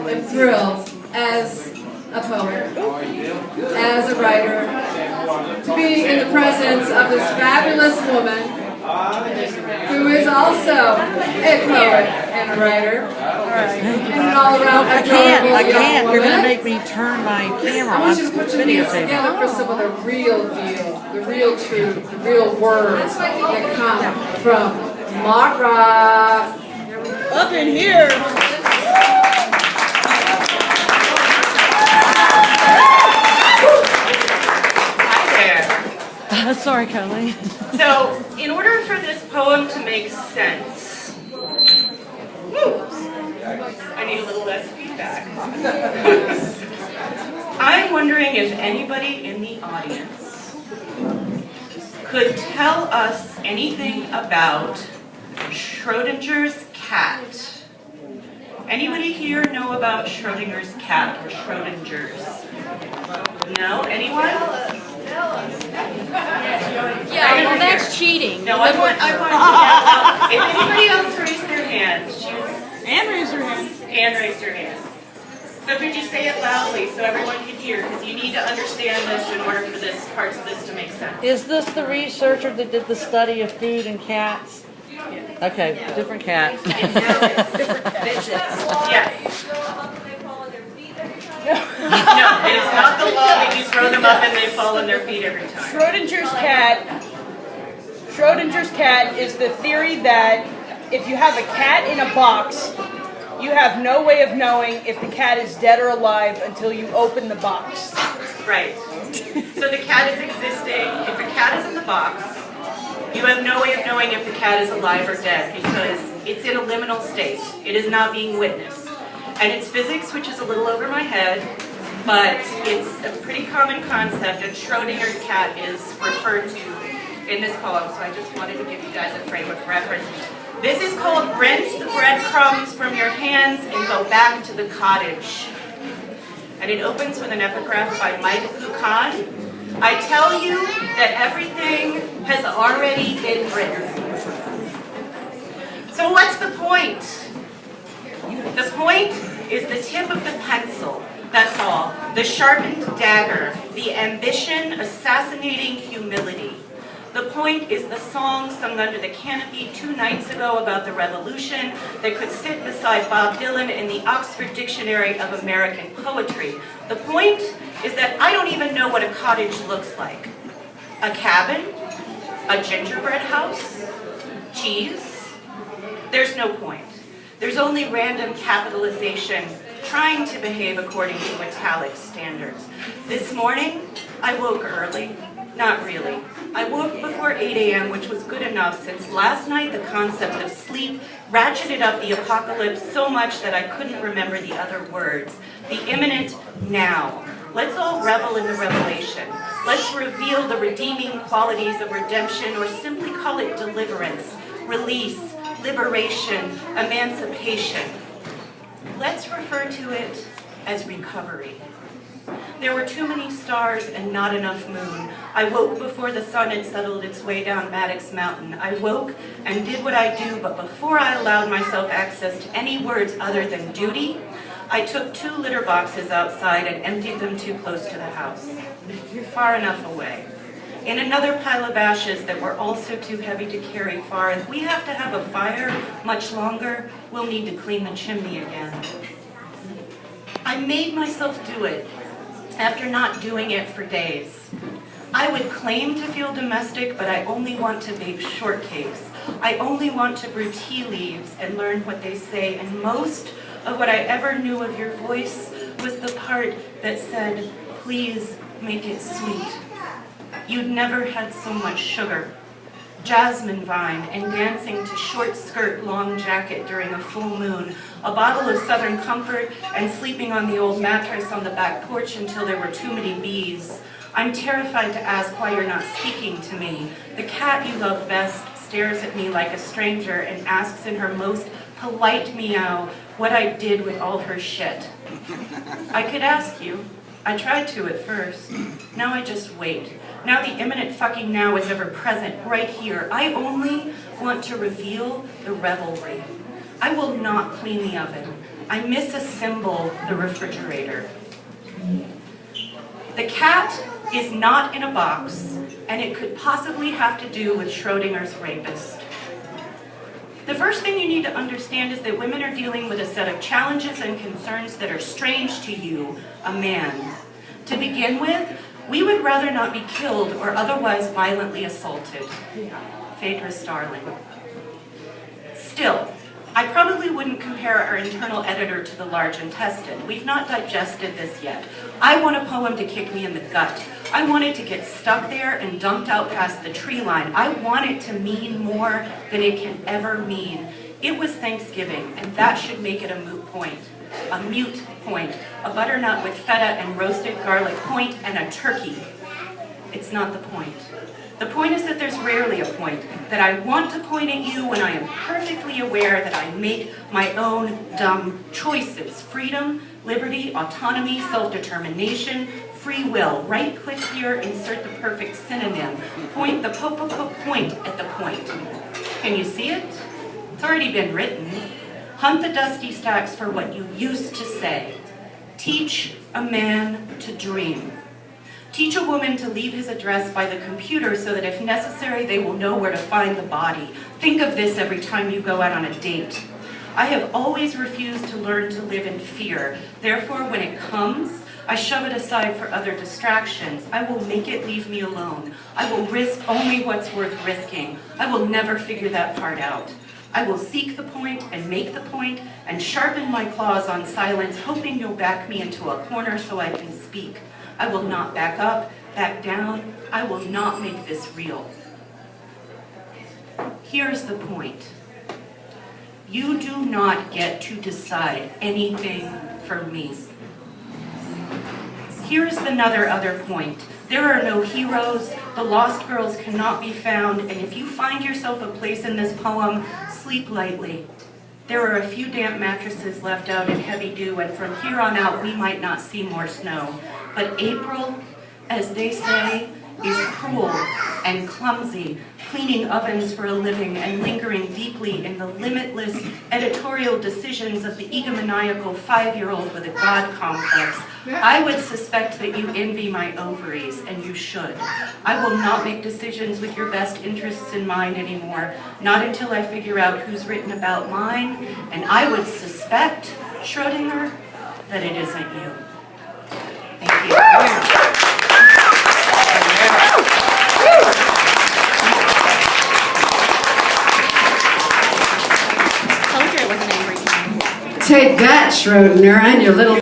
am thrilled as a poet, as a writer, to be in the presence of this fabulous woman who is also a poet and a writer, and an all-around adorable I can't. young You're going to woman. make me turn my camera I on want you to put your hands videotape. together for some of the real deal, the real truth, the real words that come from Mara. Up in here. Sorry, Colleen. So, in order for this poem to make sense, I need a little less feedback. I'm wondering if anybody in the audience could tell us anything about Schrodinger's cat. Anybody here know about Schrodinger's cat or Schrodinger's? No? Anyone? Yeah, well, that's cheating. No, I want if anybody else raised their hand, Anne raised her hand. Anne raised her hand. So could you say it loudly so everyone can hear? Because you need to understand this in order for this parts of this to make sense. Is this the researcher that did the study of food and cats? Okay, different cat. Yes. No, it is not the law that you throw them up and they fall on their feet every time. Schrodinger's cat is the theory that if you have a cat in a box, you have no way of knowing if the cat is dead or alive until you open the box. Right. So the cat is existing. If the cat is in the box, you have no way of knowing if the cat is alive or dead because it's in a liminal state. It is not being witnessed. And it's physics, which is a little over my head, but it's a pretty common concept, and Schrodinger's cat is referred to in this poem, so I just wanted to give you guys a frame of reference. This is called Rinse the Breadcrumbs from Your Hands and Go Back to the Cottage. And it opens with an epigraph by Mike Buchan. I tell you that everything has already been written. So what's the point? The point is the tip of the pencil, that's all. The sharpened dagger, the ambition assassinating humility. The point is the song sung under the canopy 2 nights ago about the revolution that could sit beside Bob Dylan in the Oxford Dictionary of American Poetry. The point is that I don't even know what a cottage looks like. A cabin? A gingerbread house? Cheese? There's no point. There's only random capitalization trying to behave according to italic standards. This morning, I woke early. Not really. I woke before 8 a.m., which was good enough since last night the concept of sleep ratcheted up the apocalypse so much that I couldn't remember the other words. The imminent now. Let's all revel in the revelation. Let's reveal the redeeming qualities of redemption, or simply call it deliverance, release, liberation, emancipation. Let's refer to it as recovery. There were too many stars and not enough moon. I woke before the sun had settled its way down Maddox Mountain. I woke and did what I do, but before I allowed myself access to any words other than duty, I took 2 litter boxes outside and emptied them too close to the house. Far enough away. In another pile of ashes that were also too heavy to carry far. If we have to have a fire much longer, we'll need to clean the chimney again. I made myself do it after not doing it for days. I would claim to feel domestic, but I only want to bake shortcakes. I only want to brew tea leaves and learn what they say, and most of what I ever knew of your voice was the part that said, please make it sweet. You'd never had so much sugar. Jasmine vine and dancing to short skirt, long jacket during a full moon, a bottle of Southern Comfort, and sleeping on the old mattress on the back porch until there were too many bees. I'm terrified to ask why you're not speaking to me. The cat you love best stares at me like a stranger and asks in her most polite meow what I did with all her shit. I could ask you. I tried to at first. Now I just wait. Now the imminent fucking now is ever present, right here. I only want to reveal the revelry. I will not clean the oven. I misassemble the refrigerator. The cat is not in a box, and it could possibly have to do with Schrodinger's rapist. The first thing you need to understand is that women are dealing with a set of challenges and concerns that are strange to you, a man. To begin with, we would rather not be killed or otherwise violently assaulted. Phaedra Starling. Still, I probably wouldn't compare our internal editor to the large intestine. We've not digested this yet. I want a poem to kick me in the gut. I want it to get stuck there and dumped out past the tree line. I want it to mean more than it can ever mean. It was Thanksgiving, and that should make it a moot point. A mute point. A butternut with feta and roasted garlic point and a turkey. It's not the point. The point is that there's rarely a point, that I want to point at you when I am perfectly aware that I make my own dumb choices. Freedom, liberty, autonomy, self-determination, free will. Right-click here, insert the perfect synonym. Point the point at the point. Can you see it? It's already been written. Hunt the dusty stacks for what you used to say. Teach a man to dream. Teach a woman to leave his address by the computer so that if necessary, they will know where to find the body. Think of this every time you go out on a date. I have always refused to learn to live in fear. Therefore, when it comes, I shove it aside for other distractions. I will make it leave me alone. I will risk only what's worth risking. I will never figure that part out. I will seek the point and make the point and sharpen my claws on silence, hoping you'll back me into a corner so I can speak. I will not back up, back down. I will not make this real. Here's the point. You do not get to decide anything for me. Here's another other point. There are no heroes, the lost girls cannot be found, and if you find yourself a place in this poem, sleep lightly. There are a few damp mattresses left out in heavy dew, and from here on out we might not see more snow. But April, as they say, is cruel and clumsy, cleaning ovens for a living and lingering deeply in the limitless editorial decisions of the egomaniacal 5-year-old with a God complex. I would suspect that you envy my ovaries, and you should. I will not make decisions with your best interests in mind anymore, not until I figure out who's written about mine, and I would suspect, Schrodinger, that it isn't you. Thank you. Take that, Schrodinger, and your little